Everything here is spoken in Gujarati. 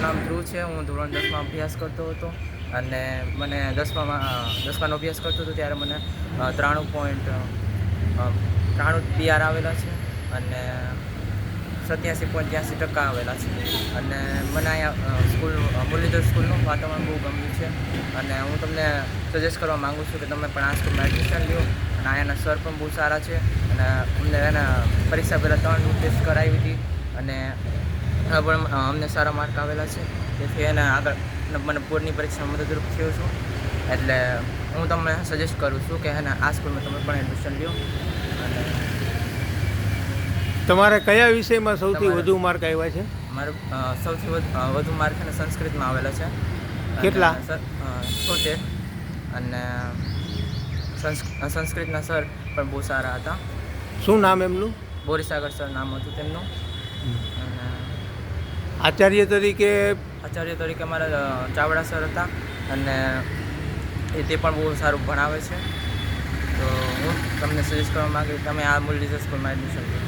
મારું નામ ધ્રુવ છે. હું ધોરણ 10માં અભ્યાસ કરતો હતો અને મને 10માનો અભ્યાસ કરતો હતો ત્યારે મને 93 PR આવેલા છે અને 87.83% આવેલા છે. અને મને અહીંયા મુરલીધર સ્કૂલનું વાતાવરણ બહુ ગમ્યું છે અને હું તમને સજેસ્ટ કરવા માગું છું કે તમે પણ આ સ્કૂલમાં એડમિશન લો. અને અહીંયાના સર પણ બહુ સારા છે અને અમને એના પરીક્ષા પહેલાં 3 ટેસ્ટ કરાવી હતી અને પણ અમને સારા માર્ક આવેલા છે. તેથી એને આગળ મને બોર્ડની પરીક્ષામાં મદદરૂપ થયો છું. એટલે હું તમને સજેસ્ટ કરું છું કે આ સ્કૂલમાં તમે પણ એડમિશન લો. અને તમારે કયા વિષયમાં સૌથી વધુ માર્ક આવ્યા છે? મારું સૌથી વધુ માર્ક છે ને સંસ્કૃતમાં આવેલા છે. કેટલા? 76. અને સંસ્કૃતના સર પણ બહુ સારા હતા. શું નામ એમનું? બોરીસાગર સર નામ હતું તેમનું. અને આચાર્ય તરીકે અમારા ચાવડા સર હતા અને તે પણ બહુ સારું ભણાવે છે. તો હું તમને સજેસ્ટ કરવા માગીશ તમે આ મુરલીધર સ્કૂલમાં એડમિશન લો.